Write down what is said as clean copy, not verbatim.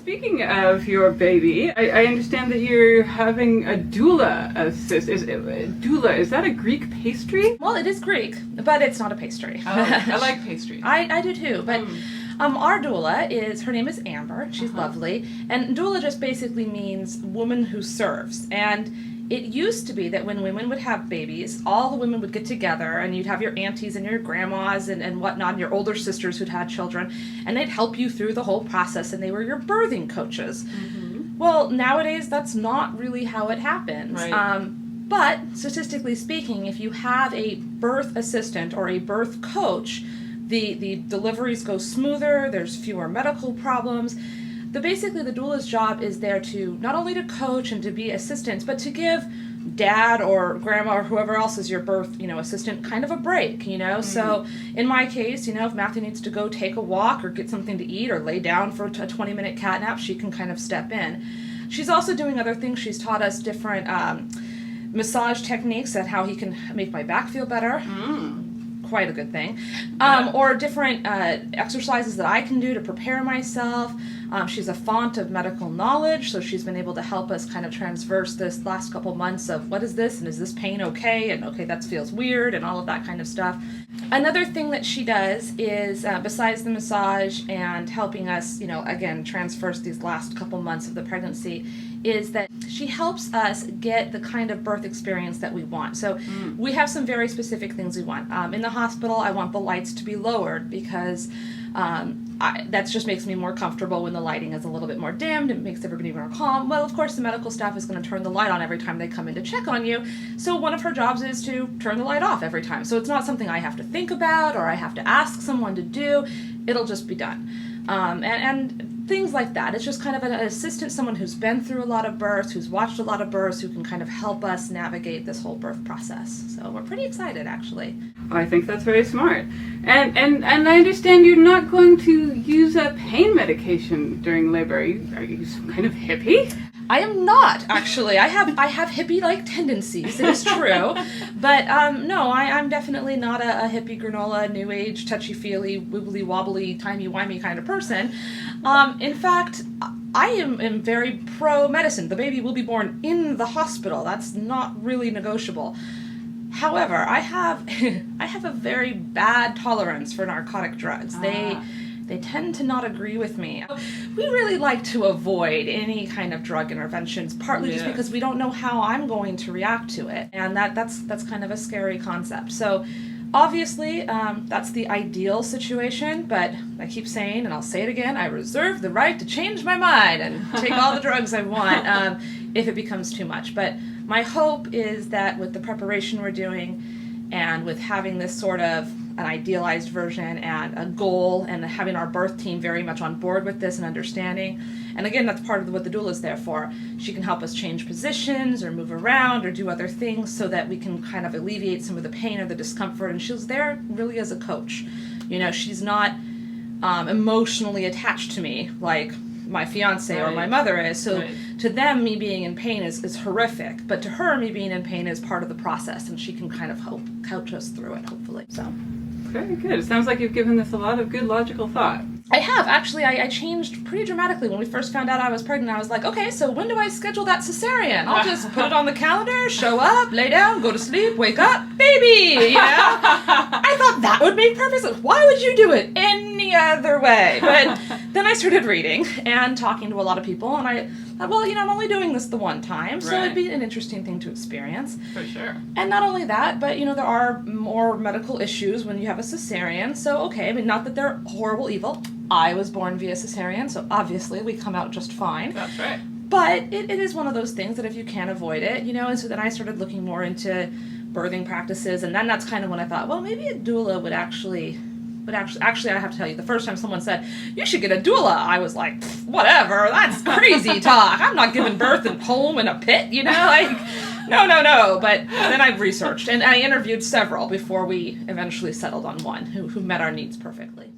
Speaking of your baby, I understand that you're having a doula assist. Doula, is that a Greek pastry? Well, it is Greek, but it's not a pastry. Oh, I like pastry. I do too, but our doula her name is Amber. She's lovely, and doula just basically means woman who serves. And it used to be that when women would have babies, all the women would get together, and you'd have your aunties and your grandmas and whatnot, and your older sisters who'd had children, and they'd help you through the whole process, and they were your birthing coaches. Mm-hmm. Well, nowadays, that's not really how it happens. Right. But statistically speaking, if you have a birth assistant or a birth coach, the deliveries go smoother, there's fewer medical problems. Basically, the doula's job is there to not only to coach and to be assistants, but to give dad or grandma or whoever else is your birth, assistant kind of a break, Mm-hmm. So in my case, if Matthew needs to go take a walk or get something to eat or lay down for a 20-minute cat nap, she can kind of step in. She's also doing other things. She's taught us different massage techniques and how he can make my back feel better. Quite a good thing. Or different exercises that I can do to prepare myself. She's a font of medical knowledge, so she's been able to help us kind of transverse this last couple months of what is this, and is this pain okay, and okay, that feels weird, and all of that kind of stuff. Another thing that she does is, besides the massage and helping us, again, transverse these last couple months of the pregnancy, is that she helps us get the kind of birth experience that we want. So we have some very specific things we want. In the hospital, I want the lights to be lowered because that just makes me more comfortable when the lighting is a little bit more dimmed. It makes everybody more calm. Well, of course, the medical staff is going to turn the light on every time they come in to check on you. So one of her jobs is to turn the light off every time. So it's not something I have to think about or I have to ask someone to do. It'll just be done. And things like that. It's just kind of an assistant, someone who's been through a lot of births, who's watched a lot of births, who can kind of help us navigate this whole birth process. So we're pretty excited, actually. I think that's very smart. And I understand you're not going to use a pain medication during labor. Are you some kind of hippie? I am not, actually. I have hippie-like tendencies, it is true. But no, I'm definitely not a hippie granola, new age, touchy-feely, wibbly-wobbly, timey-wimey kind of person. In fact, I am very pro-medicine. The baby will be born in the hospital. That's not really negotiable. However, I have a very bad tolerance for narcotic drugs. They tend to not agree with me. We really like to avoid any kind of drug interventions, partly just because we don't know how I'm going to react to it. And that's kind of a scary concept. So obviously, that's the ideal situation, but I keep saying, and I'll say it again, I reserve the right to change my mind and take all the drugs I want if it becomes too much. But my hope is that with the preparation we're doing and with having this sort of an idealized version and a goal and having our birth team very much on board with this and understanding. And again, that's part of what the doula is there for. She can help us change positions or move around or do other things so that we can kind of alleviate some of the pain or the discomfort. And she's there really as a coach. She's not emotionally attached to me like my fiance or my mother is. So to them, me being in pain is horrific. But to her, me being in pain is part of the process. And she can kind of help coach us through it, hopefully. So. Very good. It sounds like you've given this a lot of good logical thought. I have. Actually, I changed pretty dramatically. When we first found out I was pregnant, I was like, okay, so when do I schedule that cesarean? I'll just put it on the calendar, show up, lay down, go to sleep, wake up, baby, I thought that would make perfect sense. Why would you do it any other way? But then I started reading and talking to a lot of people, and I thought, well, I'm only doing this the one time, so it'd be an interesting thing to experience. For sure. And not only that, but, there are more medical issues when you have a cesarean, so okay, not that they're horrible evil. I was born via cesarean, so obviously we come out just fine. That's right. But it is one of those things that if you can't avoid it, and so then I started looking more into birthing practices, and then that's kind of when I thought, well, maybe a doula would actually, I have to tell you, the first time someone said, you should get a doula, I was like, whatever, that's crazy talk. I'm not giving birth at home in a pit, no. But then I researched, and I interviewed several before we eventually settled on one who met our needs perfectly.